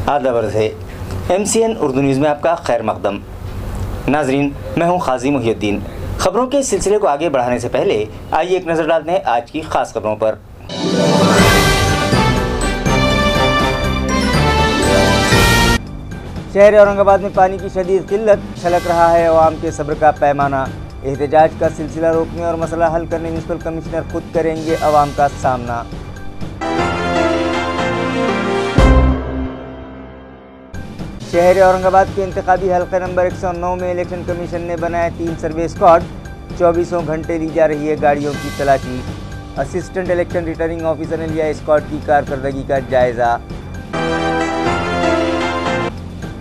आदाब है MCN Urdu news में आपका खैर मकदम। नाजरीन, मैं हूं खाजी मुहिउद्दीन। खबरों के सिलसिले को आगे बढ़ाने से पहले आइए एक नज़र डालते हैं आज की खास खबरों पर। शहर औरंगाबाद में पानी की शदीद किल्लत, छलक रहा है अवाम के सब्र का पैमाना। एहतजाज का सिलसिला रोकने और मसला हल करने म्युनिसिपल कमिश्नर खुद करेंगे अवाम का सामना। शहर औरंगाबाद के इंतखाबी हल्का नंबर 109 में इलेक्शन कमीशन ने बनाए 3 सर्वे स्क्वाड। 24 घंटे ली जा रही है गाड़ियों की तलाशी। असिस्टेंट इलेक्शन रिटर्निंग ऑफिसर ने लिया स्क्वाड की कारकर्दगी का जायजा।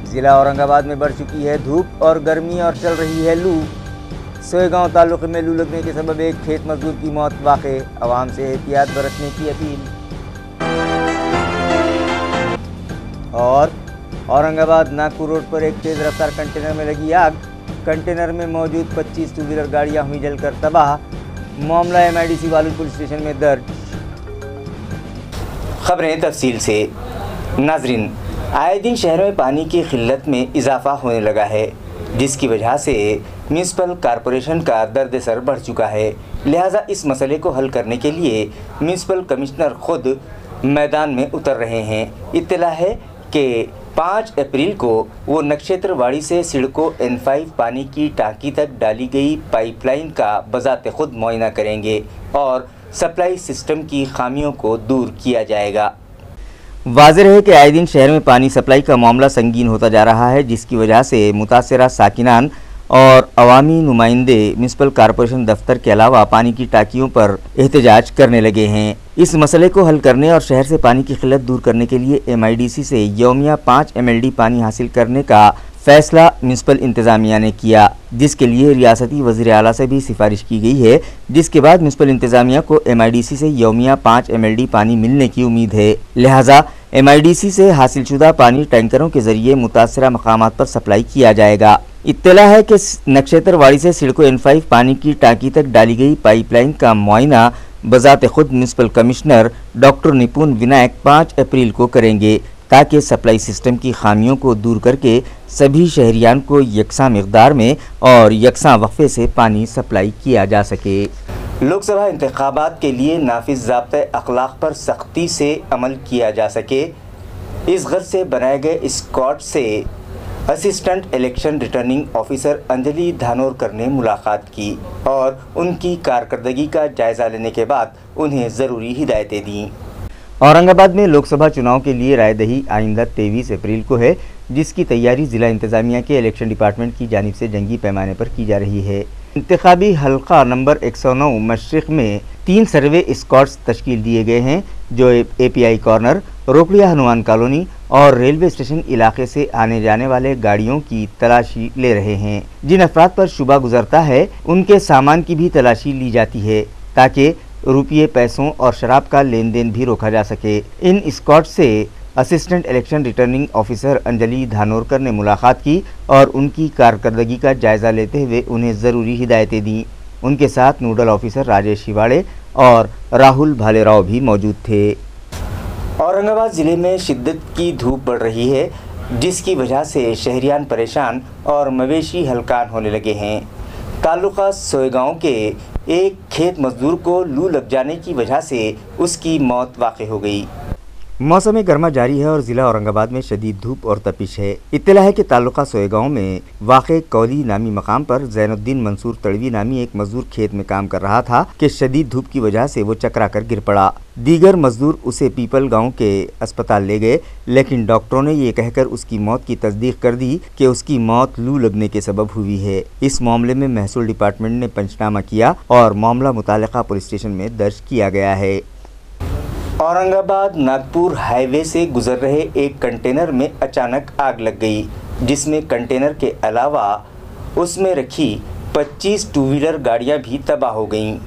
जिला औरंगाबाद में बढ़ चुकी है धूप और गर्मी और चल रही है लू। सोएगांव तालुके में लू लगने के सबब एक खेत मजदूर की मौत वाक़े। अवाम से एहतियात बरतने की अपील। और औरंगाबाद नागपुर रोड पर एक तेज़ रफ्तार कंटेनर में लगी आग। कंटेनर में मौजूद 25 टू व्हीलर गाड़ियां हुई जलकर तबाह। मामला MIDC वालुल पुलिस स्टेशन में दर्ज। खबरें तफसील से। नाजरीन, आए दिन शहर में पानी की किल्लत में इजाफा होने लगा है, जिसकी वजह से म्युनिसिपल कॉरपोरेशन का दर्द-ए-सर बढ़ चुका है। लिहाजा इस मसले को हल करने के लिए म्युनिसिपल कमिश्नर खुद मैदान में उतर रहे हैं। इत्तला है कि 5 अप्रैल को वो नक्षत्रवाड़ी से सिडको N5 पानी की टांकी तक डाली गई पाइपलाइन का बजाते खुद मुआयना करेंगे और सप्लाई सिस्टम की खामियों को दूर किया जाएगा। वाज़ेह है कि आए दिन शहर में पानी सप्लाई का मामला संगीन होता जा रहा है, जिसकी वजह से मुतासरा साकिनान और अवामी नुमाइंदे म्युनिसिपल कॉरपोरेशन दफ्तर के अलावा पानी की टांकियों पर एहतजाज करने लगे हैं। इस मसले को हल करने और शहर से पानी की किल्लत दूर करने के लिए MIDC से यौमिया 5 MLD पानी हासिल करने का फैसला म्युनिसिपल इंतज़ामिया ने किया, जिसके लिए रियासती वज़ीर आला से भी सिफारिश की गई है। जिसके बाद म्युनिसिपल इंतज़ामिया को MIDC से यौमिया 5 MLD पानी मिलने की उम्मीद है। लिहाजा MIDC से हासिलशुदा पानी टैंकरों के जरिए मुतासरा मकामात पर सप्लाई किया जाएगा। इत्तला है कि नक्षत्रवाड़ी से सिडको N5 पानी की टांकी तक डाली गई पाइपलाइन का मुआयना बजाते खुद म्युनिसिपल कमिश्नर डॉक्टर निपुण विनायक 5 अप्रैल को करेंगे, ताकि सप्लाई सिस्टम की खामियों को दूर करके सभी शहरियान को यकसा मिकदार में और यकसा वक्फे से पानी सप्लाई किया जा सके। लोकसभा इंतखाबात के लिए नाफिज ज़ाब्ते अखलाक पर सख्ती से अमल किया जा सके, इस गर्ज से बनाए गए स्क्वाड से assistant election returning officer Anjali Dhanorkar ने मुलाकात की और उनकी कारकर्दगी का जायज़ा लेने के बाद उन्हें ज़रूरी हिदायतें दी। औरंगाबाद में लोकसभा चुनाव के लिए रायदही आइंदा 23 अप्रैल को है, जिसकी तैयारी ज़िला इंतज़ामिया के इलेक्शन डिपार्टमेंट की जानिब से जंगी पैमाने पर की जा रही है। इंतखाबी हल्का नंबर 109 मशरिक़ में 3 सर्वे स्क्वाड्स तश्कील दिए गए हैं, जो API corner, Rokadia Hanuman colony और रेलवे स्टेशन इलाके से आने जाने वाले गाड़ियों की तलाशी ले रहे हैं। जिन अफराद पर शुबा गुजरता है उनके सामान की भी तलाशी ली जाती है, ताकि रुपये, पैसों और शराब का लेन देन भी रोका जा सके। इन स्क्वाड से assistant election returning officer Anjali Dhanorkar ने मुलाकात की और उनकी कारकर्दगी का जायज़ा लेते हुए उन्हें ज़रूरी हिदायतें दी। उनके साथ नोडल ऑफिसर राजेश शिवाड़े और राहुल भालेराव भी मौजूद थे। औरंगाबाद ज़िले में शिद्दत की धूप बढ़ रही है, जिसकी वजह से शहरियान परेशान और मवेशी हलकान होने लगे हैं। तालुका सोएगांव के एक खेत मजदूर को लू लग जाने की वजह से उसकी मौत वाक़ई हो गई। मौसम गर्मा जारी है और ज़िला औरंगाबाद में शदीद धूप और तपिश है। इत्तला है कि तालुका सोएगांव में वाक़े कौली नामी मकाम पर जैनुद्दीन मंसूर तड़वी नामी एक मजदूर खेत में काम कर रहा था कि शदीद धूप की वजह से वो चकरा कर गिर पड़ा। दीगर मजदूर उसे पीपल गांव के अस्पताल ले गए, लेकिन डॉक्टरों ने ये कहकर उसकी मौत की तस्दीक कर दी कि उसकी मौत लू लगने के सबब हुई है। इस मामले में महसूल डिपार्टमेंट ने पंचनामा किया और मामला मुतालिका पुलिस स्टेशन में दर्ज किया गया है। औरंगाबाद नागपुर हाईवे से गुजर रहे एक कंटेनर में अचानक आग लग गई, जिसमें कंटेनर के अलावा उसमें रखी 25 टू व्हीलर गाड़ियां भी तबाह हो गईं।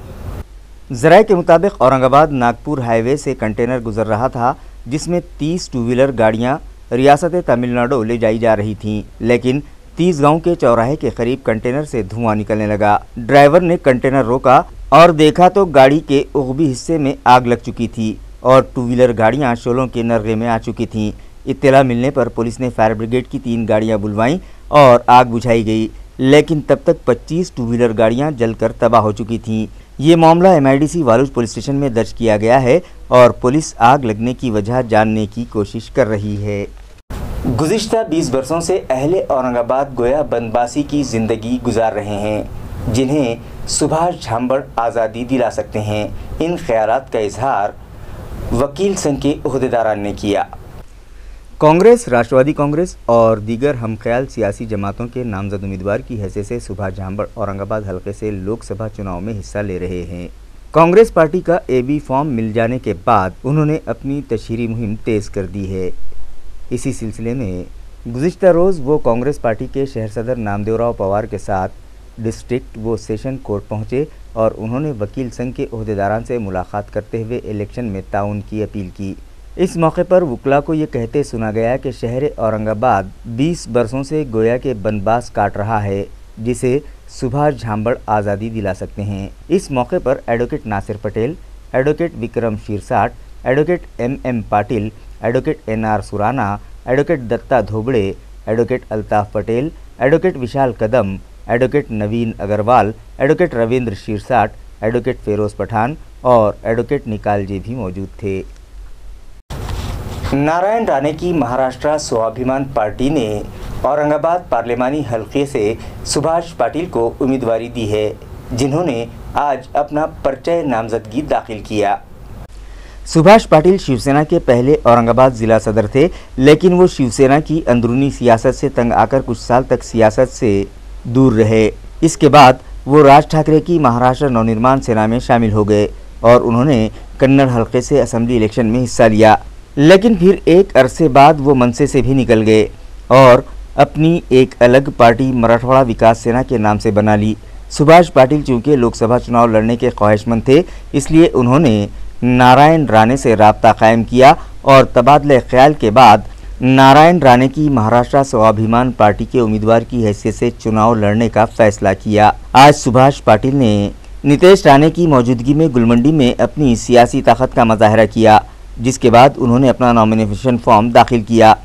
ज़राए के मुताबिक औरंगाबाद नागपुर हाईवे से कंटेनर गुजर रहा था, जिसमें 30 टू व्हीलर गाड़ियां रियासत तमिलनाडु ले जाई जा रही थीं, लेकिन 30 गांव के चौराहे के करीब कंटेनर से धुआं निकलने लगा। ड्राइवर ने कंटेनर रोका और देखा तो गाड़ी के उगबी हिस्से में आग लग चुकी थी और टू व्हीलर गाड़ियां शोलों के नर्गे में आ चुकी थीं। इत्तला मिलने पर पुलिस ने फायर ब्रिगेड की 3 गाड़ियां बुलवाईं और आग बुझाई गई, लेकिन तब तक 25 टू व्हीलर गाड़ियां जलकर तबाह हो चुकी थीं। ये मामला MIDC वालूज पुलिस स्टेशन में दर्ज किया गया है और पुलिस आग लगने की वजह जानने की कोशिश कर रही है। गुज़िश्ता 20 वर्षों से अहले औरंगाबाद गोया बंदबासी की ज़िंदगी गुजार रहे हैं, जिन्हें सुभाष झांबड़ आज़ादी दिला सकते हैं। इन ख्यालात का इजहार वकील संघ के ओहदेदारान ने किया। कांग्रेस, राष्ट्रवादी कांग्रेस और दीगर हमख्याल सियासी जमातों के नामजद उम्मीदवार की हैसियत से सुभाष झांबड़ औरंगाबाद हलके से लोकसभा चुनाव में हिस्सा ले रहे हैं। कांग्रेस पार्टी का AB फॉर्म मिल जाने के बाद उन्होंने अपनी तशहीरी मुहिम तेज़ कर दी है। इसी सिलसिले में गुज़िश्ता रोज़ वो कांग्रेस पार्टी के शहर सदर नामदेवराव पवार के साथ डिस्ट्रिक्ट व सेशन कोर्ट पहुँचे और उन्होंने वकील संघ के ओहदेदारान से मुलाकात करते हुए इलेक्शन में ताउन की अपील की। इस मौके पर वकला को ये कहते सुना गया कि शहर औरंगाबाद 20 वर्षों से गोया के बनबास काट रहा है, जिसे सुभाष झांबड़ आज़ादी दिला सकते हैं। इस मौके पर advocate Nasir Patel, advocate Vikram Shirsat, advocate MM Patil, advocate NR Surana, advocate Datta Dhobde, advocate Altaf Patel, advocate Vishal Kadam, advocate Naveen Agarwal, advocate Ravindra Shirsat, advocate Feroz Pathan और एडवोकेट निकाल जी भी मौजूद थे। नारायण राणे की महाराष्ट्र स्वाभिमान पार्टी ने औरंगाबाद पार्लिमानी हलके से सुभाष पाटिल को उम्मीदवारी दी है, जिन्होंने आज अपना परिचय नामजदगी दाखिल किया। सुभाष पाटिल शिवसेना के पहले औरंगाबाद जिला सदर थे, लेकिन वो शिवसेना की अंदरूनी सियासत से तंग आकर कुछ साल तक सियासत से दूर रहे। इसके बाद वो राज ठाकरे की महाराष्ट्र नवनिर्माण सेना में शामिल हो गए और उन्होंने कन्नड़ हलके से असेंबली इलेक्शन में हिस्सा लिया, लेकिन फिर एक अरसे बाद वो मनसे से भी निकल गए और अपनी एक अलग पार्टी मराठवाड़ा विकास सेना के नाम से बना ली। सुभाष पाटिल चूँकि लोकसभा चुनाव लड़ने के ख्वाहिशमंद थे, इसलिए उन्होंने नारायण राणे से राब्ता कायम किया और तबादले ख्याल के बाद नारायण राणे की महाराष्ट्र स्वाभिमान पार्टी के उम्मीदवार की हैसियत से चुनाव लड़ने का फैसला किया। आज सुभाष पाटिल ने नितेश राणे की मौजूदगी में गुलमंडी में अपनी सियासी ताकत का मुजाहरा किया, जिसके बाद उन्होंने अपना नॉमिनेशन फॉर्म दाखिल किया।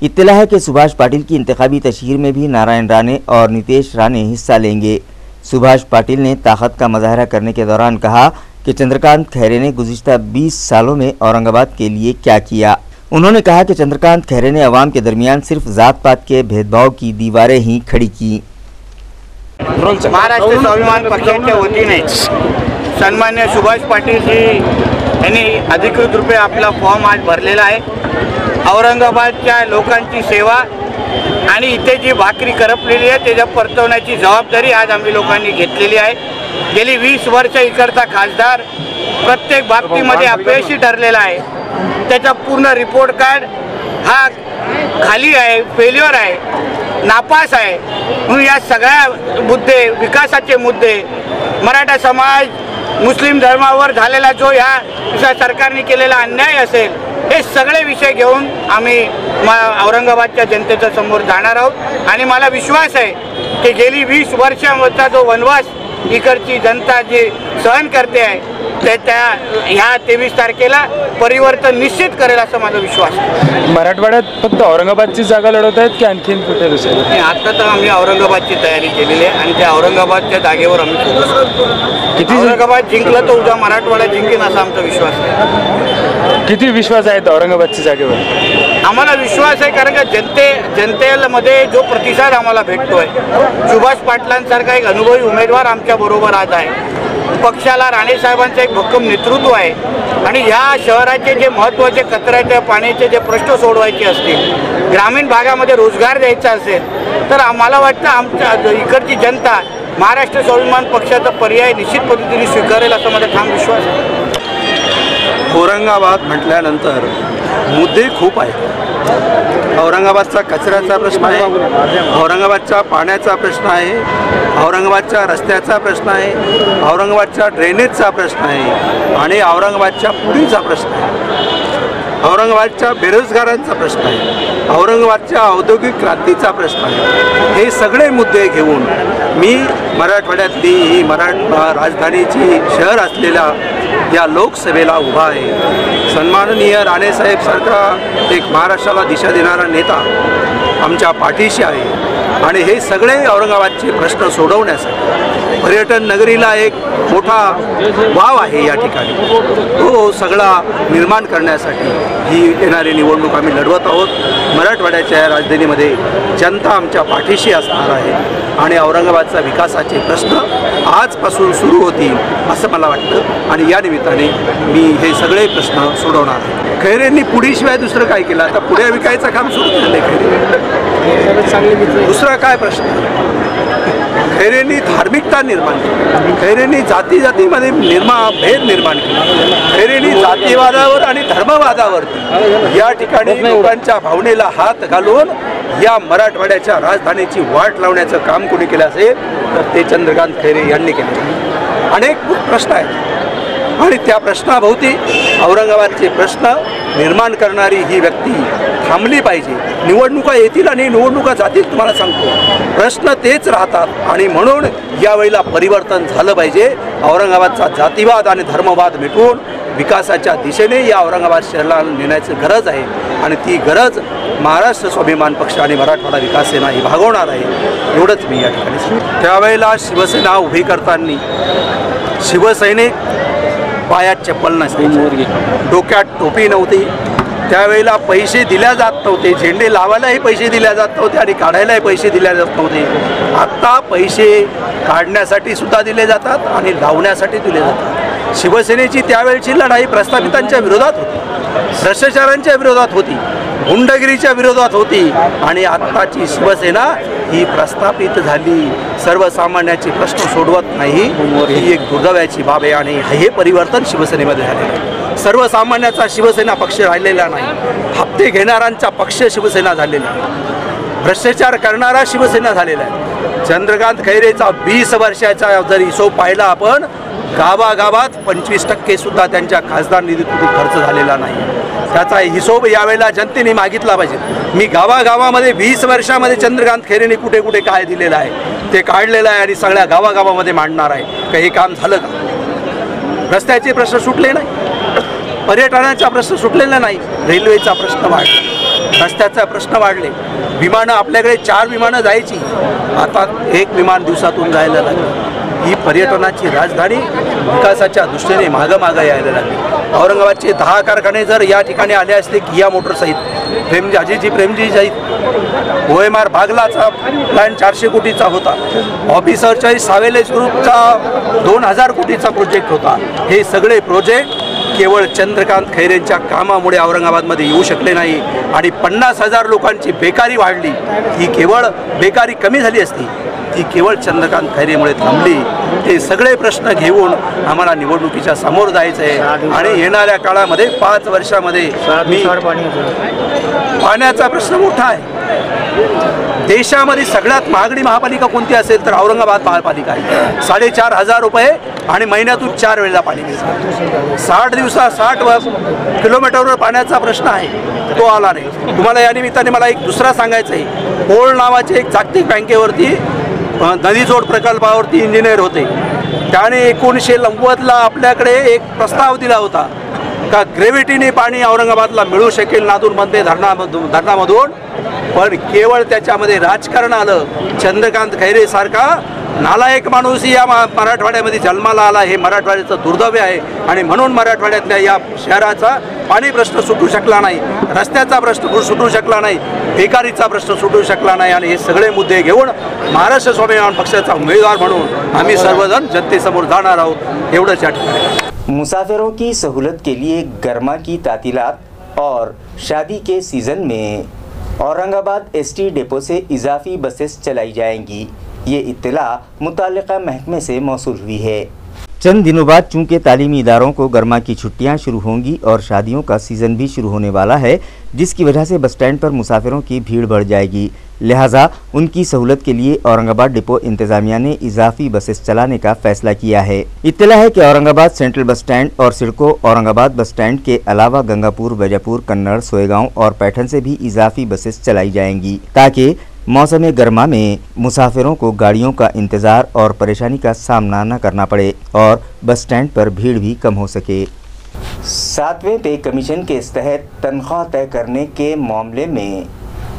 इत्तला है कि सुभाष पाटिल की इंतखाबी तशहीर में भी नारायण राणे और नितेश राणे हिस्सा लेंगे। सुभाष पाटिल ने ताकत का मुजाहरा करने के दौरान कहा कि चंद्रकांत खैरे ने गुज़िश्ता 20 सालों में औरंगाबाद के लिए क्या किया। उन्होंने कहा कि चंद्रकांत खैरे ने अवाम के दरमियान सिर्फ जात पात के भेदभाव की दीवारें ही खड़ी की। महाराष्ट्र स्वाभिमान पक्षाच्या वतीने सन्मान्य सुभाष पाटील जी यांनी अधिकृत रूपे आपला फॉर्म आज भरलेला आहे। औरंगाबादच्या लोकांची सेवा आणि इथे जी भाकरी करपलेली आहे त्याच्या परतवण्याची जबाबदारी आज आम्ही लोकांनी घेतलेली आहे। गेली 20 वर्ष इकडचा खासदार प्रत्येक बाबतीमध्ये अपयशी ठरलेला आहे। त्याचा पूर्ण रिपोर्ट कार्ड हा खाली आहे, फेल्युअर आहे, नापास आहे। म्हणून या सगळ्या मुद्दे, विकासाचे मुद्दे, मराठा समाज, मुस्लिम धर्मावर झालेला जो या सरकारने केलेला अन्याय असेल, हे सगळे विषय घेऊन आम्ही औरंगाबादच्या जनतेच्या समोर जाणार आहोत। आणि मला विश्वास आहे की गेली 20 वर्षांचा जो वनवास इकडची जनता जी सहन करते आहे ते त्या ह्या 23 तारखेला परिवर्तन निश्चित करेल असा माझा विश्वास आहे। मराठवाड्यात फक्त औरंगाबादची जागा लढवत आहेत की आणखीन कुठे दुसरे? आता तर आम्ही औरंगाबादची तयारी केलेली आहे आणि त्या औरंगाबादच्या जागेवर आम्ही फोकस करतो। किती औरंगाबाद जिंकलं तर उद्या मराठवाडा जिंकेन असा आमचा विश्वास आहे। किती विश्वास आहे औरंगाबादच्या जागेवर? आम्हाला विश्वास आहे कारण का जनतेमध्ये जो प्रतिसाद आम्हाला भेटतोय, सुभाष पाटलांसारखा एक अनुभवी उमेदवार आमच्या बरोबर आज आहे। पक्षाला राणे साहेबांचं एक भक्कम नेतृत्व आहे आणि ह्या शहराचे जे महत्त्वाचे कचऱ्याच्या पाण्याचे जे प्रश्न सोडवायचे असतील, ग्रामीण भागामध्ये रोजगार द्यायचा असेल तर आम्हाला वाटतं आमच्या इकडची जनता महाराष्ट्र स्वाभिमान पक्षाचा पर्याय निश्चित पद्धतीने स्वीकारेल असा माझा ठाम विश्वास आहे। औरंगाबाद म्हटल्यानंतर मुद्दे खूप आहेत। औरंगाबादचा कचऱ्याचा प्रश्न आहे, औरंगाबादच्या पाण्याचा प्रश्न आहे, औरंगाबादच्या रस्त्याचा प्रश्न आहे, औरंगाबादच्या ड्रेनेजचा प्रश्न आहे आणि औरंगाबादच्या पुरीचा प्रश्न आहे, औरंगाबादच्या बेरोजगारांचा प्रश्न आहे, औरंगाबादच्या औद्योगिक क्रांतीचा प्रश्न आहे। हे सगळे मुद्दे घेऊन मी मराठवाड्यातली ही राजधानीची शहर असलेल्या या लोकसभेला उभा आहे। सन्माननीय राणेसाहेब सारखा एक महाराष्ट्राला दिशा देणारा नेता आमच्या पाठीशी आहे आणि हे सगळे औरंगाबादचे प्रश्न सोडवण्यासाठी पर्यटन नगरीला एक मोठा वाव आहे या ठिकाणी, तो सगळा निर्माण करण्यासाठी ही येणारी निवडणूक आम्ही लढवत आहोत। मराठवाड्याच्या या राजधानीमध्ये जनता आमच्या पाठीशी असणार आहे आणि औरंगाबादचा विकासाचे प्रश्न आजपासून सुरू होतील असं मला वाटतं आणि या निमित्ताने मी हे सगळे प्रश्न सोडवणार आहे। खैरेंनी पुडीशिवाय दुसरं काय केलं? आता पुढे विकायचं काम सुरू केलं खैरे। दुसरा काय प्रश्न? खैरेंनी धार्मिकता निर्माण केली, खैरेंनी जातीमध्ये भेद निर्माण केला, खैरेंनी जातीवादावर आणि धर्मवादावरती या ठिकाणी लोकांच्या भावनेला हात घालून या मराठवाड्याच्या राजधानीची वाट लावण्याचं काम कोणी केलं असेल तर ते चंद्रकांत खैरे यांनी केले। अनेक प्रश्न आहेत आणि त्या प्रश्नाभोवती औरंगाबादचे प्रश्न निर्माण करणारी ही व्यक्ती थांबली पाहिजे। निवडणुका येतील आणि निवडणुका जातील, तुम्हाला सांगतो प्रश्न तेच राहतात आणि म्हणून यावेळेला परिवर्तन झालं पाहिजे। औरंगाबादचा जातीवाद आणि धर्मवाद मिटवून विकासाच्या दिशेने या औरंगाबाद शहराला नेण्याची गरज आहे आणि ती गरज महाराष्ट्र स्वाभिमान पक्ष आणि मराठवाडा विकास सेना ही भागवणार आहे, एवढंच मी या ठिकाणी सांगतो। त्यावेळेला शिवसेना उभी करताना शिवसैनिक पायात चप्पल नसायची, डोक्यात टोपी नव्हती, त्यावेळेला पैसे दिल्या जात नव्हते, झेंडे लावायलाही पैसे दिल्या जात नव्हते आणि काढायलाही पैसे दिल्या जात नव्हते। आत्ता पैसे काढण्यासाठी सुद्धा दिले जातात आणि लावण्यासाठी दिले जातात। शिवसेनेची त्यावेळची लढाई प्रस्थापितांच्या विरोधात होती, भ्रष्टाचारांच्या विरोधात होती, गुंडगिरीच्या विरोधात होती आणि आत्ताची शिवसेना ही प्रस्थापित झाली, सर्वसामान्याचे प्रश्न सोडवत नाही, ही एक दुर्दैवाची बाब आहे आणि हे परिवर्तन शिवसेनेमध्ये झालेलं आहे। सर्वसामान्याचा शिवसेना पक्ष राहिलेला नाही, हप्ते घेणाऱ्यांचा पक्ष शिवसेना झालेला आहे, भ्रष्टाचार करणारा शिवसेना झालेला आहे। चंद्रकांत खैरेचा 20 वर्षाचा जर हिशोब पाहिला आपण, गावागावात 25% सुद्धा त्यांच्या खासदार निधीतून खर्च झालेला नाही। त्याचा हिशोब यावेळेला जनतेने मागितला पाहिजे। मी गावागावामध्ये 20 वर्षामध्ये चंद्रकांत खैरेने कुठे कुठे काय दिलेलं आहे ते काढलेलं आहे आणि सगळ्या गावागावामध्ये मांडणार आहे का हे काम झालं का? रस्त्याचे प्रश्न सुटले नाही, पर्यटनाचा प्रश्न सुटलेला नाही, रेल्वेचा प्रश्न वाढला, रस्त्याचा प्रश्न वाढले, विमानं आपल्याकडे 4 विमानं जायची, आता 1 विमान दिवसातून जायला लागलं। ही पर्यटनाची राजधानी विकासाच्या दृष्टीने मागं यायला लागली। औरंगाबादचे 10 कारखाने जर या ठिकाणी आले असते, किया मोटरसहित अजितजी प्रेमजी सहित OMR बागलाचा प्लॅन 400 कोटीचा होता, ऑफिसरच्या सावेलेज ग्रुपचा 2000 कोटीचा प्रोजेक्ट होता। हे सगळे प्रोजेक्ट केवळ चंद्रकांत खैरेंच्या कामामुळे औरंगाबादमध्ये येऊ शकले नाही आणि 50,000 लोकांची बेकारी वाढली। ही केवळ बेकारी कमी झाली असती, ती केवळ चंद्रकांत खैरेमुळे थांबली। हे सगळे प्रश्न घेऊन आम्हाला निवडणुकीच्या समोर जायचं आहे आणि येणाऱ्या काळामध्ये 5 वर्षामध्ये पाण्याचा प्रश्न मोठा आहे। देशामध्ये सगळ्यात महागडी महापालिका कोणती असेल तर औरंगाबाद महापालिका आहे। 4,500 रुपये आणि महिन्यातून 4 वेळेला पाणी मिळतं। 60 किलोमीटरवर पाण्याचा प्रश्न आहे, तो आला नाही। तुम्हाला या निमित्ताने मला एक दुसरा सांगायचं आहे, पोळ नावाचे एक जागतिक बँकेवरती नदीजोड प्रकल्पावरती इंजिनियर होते, त्याने 1990ला आपल्याकडे एक प्रस्ताव दिला होता का ग्रेव्हिटीने पाणी औरंगाबादला मिळू शकेल नादूरमध्ये धरणामधून, पण केवळ त्याच्यामध्ये राजकारण आलं। चंद्रकांत खैरे सारखा नालायक माणूस या मराठवाड्यामध्ये जन्माला आला, हे मराठवाड्याचं दुर्दैव आहे आणि म्हणून मराठवाड्यातल्या या शहराचा पाणी प्रश्न सुटू शकला नाही, रस्त्याचा प्रश्न सुटू शकला नाही, बेकारीचा प्रश्न सुटू शकला नाही आणि हे सगळे मुद्दे घेऊन महाराष्ट्र स्वाभिमान पक्षाचा उमेदवार म्हणून आम्ही सर्वजण जनतेसमोर जाणार आहोत, एवढंच या ठिकाणी। मुसाफिरों की सहूलत के लिए गर्मा की तातीलात और शादी के सीज़न में औरंगाबाद ST डिपो से इजाफी बसेस चलाई जाएंगी। ये इत्तला मुताल्लिका महकमे से मौसूल हुई है। चंद दिनों बाद चूंकि तालीमी इदारों को गर्मा की छुट्टियां शुरू होंगी और शादियों का सीज़न भी शुरू होने वाला है, जिसकी वजह से बस स्टैंड पर मुसाफिरों की भीड़ बढ़ जाएगी। लिहाजा उनकी सहूलत के लिए औरंगाबाद डिपो इंतजामिया ने इजाफी बसेस चलाने का फैसला किया है। इत्तला है कि औरंगाबाद सेंट्रल बस स्टैंड और सिडको औरंगाबाद बस स्टैंड के अलावा गंगापुर, वैजापुर, कन्नड़, सोएगांव और पैठन से भी इजाफी बसेस चलाई जाएंगी, ताकि मौसम गर्मा में मुसाफिरों को गाड़ियों का इंतज़ार और परेशानी का सामना न करना पड़े और बस स्टैंड पर भीड़ भी कम हो सके। 7वें पे कमीशन के तहत तनख्वाह तय करने के मामले में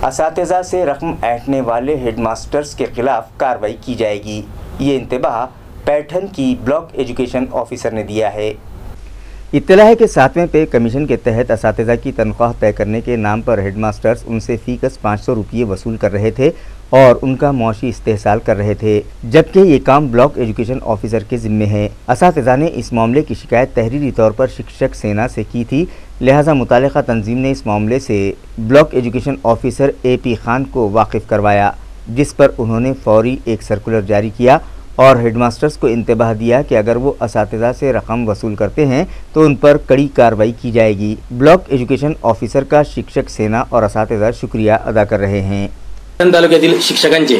असातिज़ा से रकम ऐंठने वाले हेडमास्टर्स के खिलाफ कार्रवाई की जाएगी। ये इंतबाह पैठन की ब्लॉक एजुकेशन ऑफिसर ने दिया है। इत्तला है कि 7वें पे कमीशन के तहत असातिज़ा की तनख्वाह तय करने के नाम पर हेडमास्टर्स उनसे फ़ीकस 500 रुपये वसूल कर रहे थे और उनका मौशी इस्तेहसाल कर रहे थे, जबकि ये काम ब्लॉक एजुकेशन ऑफिसर के ज़िम्मे है। असातिज़ा ने इस मामले की शिकायत तहरीरी तौर पर शिक्षक सेना से की थी, लिहाजा मुतालिका तंजीम ने इस मामले से block education officer AP Khan को वाकिफ़ करवाया, जिस पर उन्होंने फौरी एक सर्कुलर जारी किया और हेडमास्टर्स को इंतबाह दिया कि अगर वो असातिज़ा से रकम वसूल करते हैं तो उन पर कड़ी कार्रवाई की जाएगी। ब्लॉक एजुकेशन ऑफिसर का शिक्षक सेना और असातिज़ा शुक्रिया अदा कर रहे हैं। तालुक्यातील शिक्षकांचे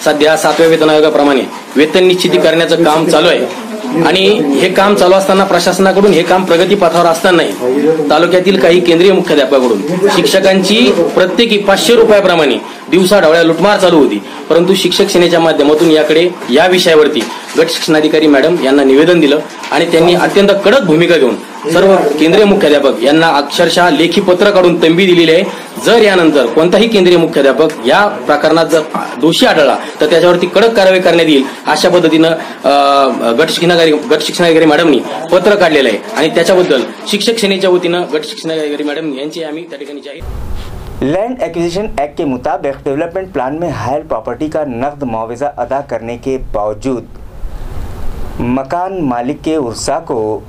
सध्या 7व्या वेतन आयोगाप्रमाणे वेतन निश्चिती करण्याचं काम चालू आहे आणि हे काम चालू असताना प्रशासनाकडून हे काम प्रगतीपथावर असतानाही तालुक्यातील काही केंद्रीय मुख्याध्यापकाकडून शिक्षकांची प्रत्येकी 500 रुपयाप्रमाणे दिवसाढवळ्या लुटमार चालू होती, परंतु शिक्षक सेनेच्या माध्यमातून याकडे या विषयावरती गट शिक्षणाधिकारी मॅडम यांना निवेदन दिलं आणि त्यांनी अत्यंत कडक भूमिका घेऊन सर्व केंद्रीय मुख्याध्यापक यांना अक्षरशः लेखी पत्र काढून तंबी दिलेली आहे। जर यानंतर कोणताही केंद्रीय मुख्याध्यापक या प्रकरणात जर दोषी आढळला तर त्याच्यावरती कडक कारवाई करण्यात येईल, अशा पद्धतीनं गट शिक्षणाधिकारी मॅडमनी पत्र काढलेलं आहे आणि त्याच्याबद्दल शिक्षक सेनेच्या वतीनं गट शिक्षणाधिकारी मॅडम यांची आम्ही त्या ठिकाणी जाहीर। लैंड एक्विजिशन एक्ट के मुताबिक डेवलपमेंट प्लान में हायल प्रॉपर्टी का नकद मुआवजा अदा करने के बावजूद मकान मालिक के उर्सा को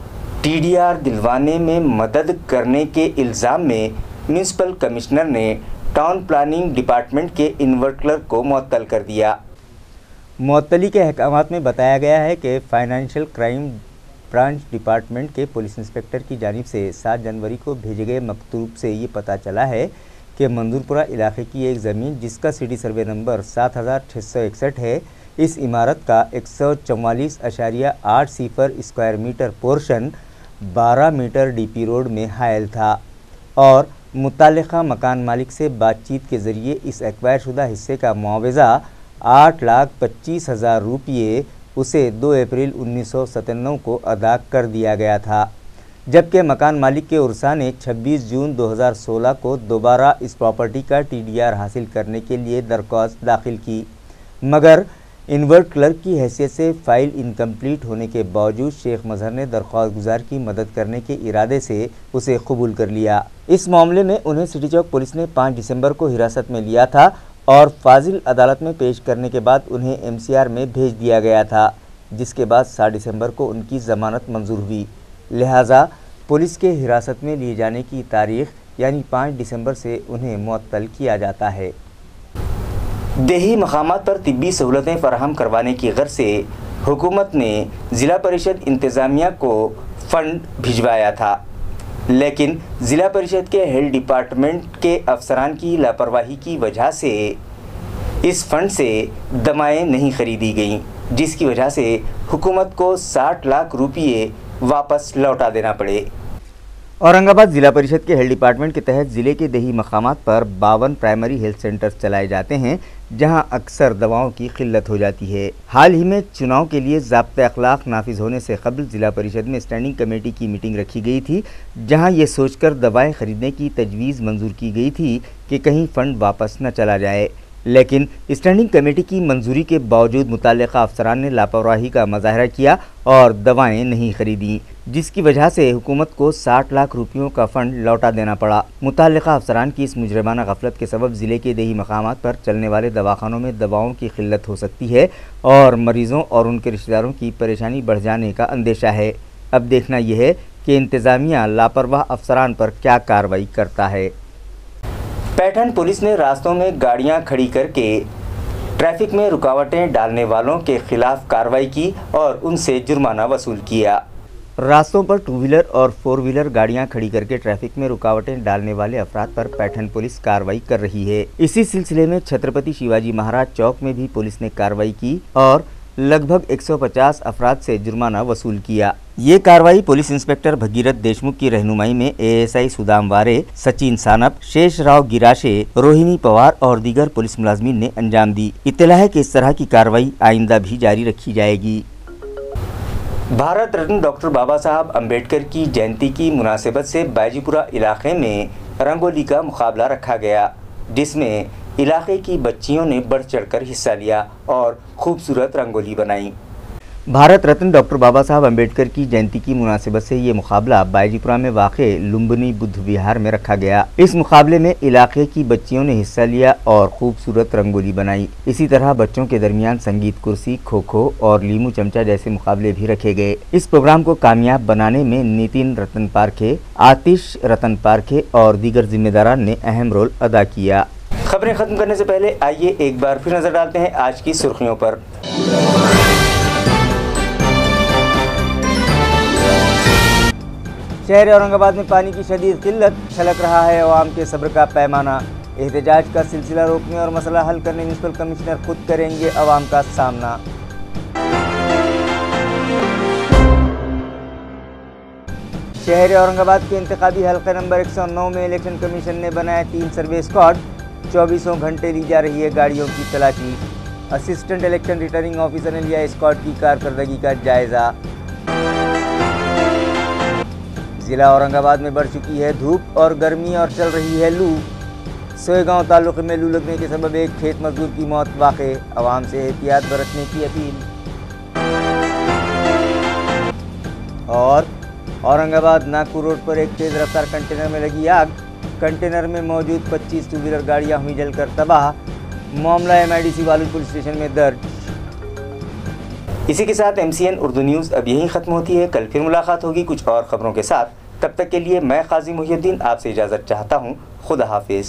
TDR दिलवाने में मदद करने के इल्ज़ाम में म्यूनिसिपल कमिश्नर ने टाउन प्लानिंग डिपार्टमेंट के इन्वर्ट क्लर्क को मुअत्तल कर दिया। मुअत्तली के अहकामात में बताया गया है कि फाइनेंशियल क्राइम ब्रांच डिपार्टमेंट के पुलिस इंस्पेक्टर की जानिब से 7 जनवरी को भेजे गए मकतूब से ये पता चला है कि मंजूरपुरा इलाके की एक ज़मीन जिसका सिटी सर्वे नंबर 7661 है, इस इमारत का 144.8 सिफर square metre portion 12 metre DP road में हायल था और मुतालिका मकान मालिक से बातचीत के ज़रिए इस एक्वायर शुदा हिस्से का मुआवजा 8,25,000 रुपये उसे 2 अप्रैल 1997 को अदा कर दिया गया था, जबकि मकान मालिक के उर्सा ने 26 जून 2016 को दोबारा इस प्रॉपर्टी का TDR हासिल करने के लिए दरख्वास्त दाखिल की, मगर इन्वर्ट क्लर्क की हैसियत से फाइल इनकम्प्लीट होने के बावजूद शेख मजहर ने दरख्वास्त गुजार की मदद करने के इरादे से उसे कबूल कर लिया। इस मामले में उन्हें सिटी चौक पुलिस ने 5 दिसंबर को हिरासत में लिया था और फाजिल अदालत में पेश करने के बाद उन्हें MCR में भेज दिया गया था, जिसके बाद 7 दिसंबर को उनकी ज़मानत मंजूर हुई। लिहाजा पुलिस के हिरासत में लिए जाने की तारीख यानी 5 दिसंबर से उन्हें मुअत्तल किया जाता है। देही मकामात पर तिब्बी सहूलतें फराहम करवाने की गर्ज से हुकूमत ने ज़िला परिषद इंतज़ामिया को फ़ंड भिजवाया था, लेकिन ज़िला परिषद के हेल्थ डिपार्टमेंट के अफसरान की लापरवाही की वजह से इस फ़ंड से दवाएं नहीं खरीदी गईं, जिसकी वजह से हुकूमत को 60 लाख रुपये वापस लौटा देना पड़े। औरंगाबाद ज़िला परिषद के हेल्थ डिपार्टमेंट के तहत ज़िले के देही मकामात पर 52 प्राइमरी हेल्थ सेंटर्स चलाए जाते हैं, जहां अक्सर दवाओं की किल्लत हो जाती है। हाल ही में चुनाव के लिए ज़ाब्ता अखलाक नाफिज होने से कबल ज़िला परिषद में स्टैंडिंग कमेटी की मीटिंग रखी गई थी, जहां ये सोचकर दवाएं खरीदने की तजवीज़ मंजूर की गई थी कि कहीं फ़ंड वापस न चला जाए, लेकिन स्टैंडिंग कमेटी की मंजूरी के बावजूद मुताल्लिका अफसरान ने लापरवाही का मुजाहरा किया और दवाएं नहीं खरीदी, जिसकी वजह से हुकूमत को 60 लाख रुपयों का फ़ंड लौटा देना पड़ा। मुताल्लिका अफसरान की इस मुजरमाना गफलत के सबब ज़िले के देही मकामात पर चलने वाले दवाखानों में दवाओं की किल्लत हो सकती है और मरीज़ों और उनके रिश्तेदारों की परेशानी बढ़ जाने का अंदेशा है। अब देखना यह है कि इंतज़ामिया लापरवाह अफसरान पर क्या कार्रवाई करता है। पैठन पुलिस ने रास्तों में गाड़ियां खड़ी करके ट्रैफिक में रुकावटें डालने वालों के खिलाफ कार्रवाई की और उनसे जुर्माना वसूल किया। रास्तों पर 2 व्हीलर और 4 व्हीलर गाड़ियां खड़ी करके ट्रैफिक में रुकावटें डालने वाले अफराद पर पैठन पुलिस कार्रवाई कर रही है। इसी सिलसिले में छत्रपति शिवाजी महाराज चौक में भी पुलिस ने कार्रवाई की और लगभग 150 अफराद से जुर्माना वसूल किया। ये कार्रवाई पुलिस इंस्पेक्टर भगीरथ देशमुख की रहनुमाई में एएसआई सुदाम वारे, सचिन सानप, शेष राव गिराशे, रोहिणी पवार और दीगर पुलिस मुलाजमीन ने अंजाम दी। इत्तला है कि इस तरह की कार्रवाई आइंदा भी जारी रखी जाएगी। भारत रत्न डॉक्टर बाबा साहब अम्बेडकर की जयंती की मुनासिबत से बाजीपुरा इलाके में रंगोली का मुकाबला रखा गया, जिसमें इलाके की बच्चियों ने बढ़ चढ़कर हिस्सा लिया और खूबसूरत रंगोली बनाई। भारत रत्न डॉक्टर बाबा साहब अम्बेडकर की जयंती की मुनासिबत से ये मुकाबला बाजीपुरा में वाक़े लुम्बिनी बुद्ध विहार में रखा गया। इस मुकाबले में इलाके की बच्चियों ने हिस्सा लिया और खूबसूरत रंगोली बनाई। इसी तरह बच्चों के दरमियान संगीत कुर्सी, खो खो और लीमू चमचा जैसे मुकाबले भी रखे गए। इस प्रोग्राम को कामयाब बनाने में नितिन रतन पारखे, आतिश रतन पारखे और दीगर जिम्मेदारान ने अहम रोल अदा किया। खबरें खत्म करने से पहले आइए एक बार फिर नजर डालते हैं आज की सुर्खियों पर। शहर औरंगाबाद में पानी की शदीद किल्लत, छलक रहा है अवाम के सब्र का पैमाना। एहतजाज का सिलसिला रोकने और मसला हल करने म्युनिसिपल कमिश्नर खुद करेंगे अवाम का सामना। शहर औरंगाबाद के इंतखाबी हल्का नंबर 109 में इलेक्शन कमीशन ने बनाया 3 सर्वे स्क्वाड। 24 घंटे ली जा रही है गाड़ियों की तलाशी। असिस्टेंट इलेक्शन रिटर्निंग ऑफिसर ने लिया स्क्वाड की कारकर्दगी का जायजा। जिला औरंगाबाद में बढ़ चुकी है धूप और गर्मी और चल रही है लू। सोएगांव तालुके में लू लगने के सबब एक खेत मजदूर की मौत वाक़े, अवाम से एहतियात बरतने की अपील। और औरंगाबाद नागपुर रोड पर एक तेज रफ्तार कंटेनर में लगी आग। कंटेनर में मौजूद 25 टू व्हीलर गाड़ियां हुई जलकर तबाह। मामला MIDC वालू पुलिस स्टेशन में दर्ज। इसी के साथ MCN उर्दू न्यूज़ अब यहीं ख़त्म होती है। कल फिर मुलाकात होगी कुछ और ख़बरों के साथ। तब तक के लिए मैं काजी मुहिउद्दीन आपसे इजाज़त चाहता हूँ। खुदा हाफिज़।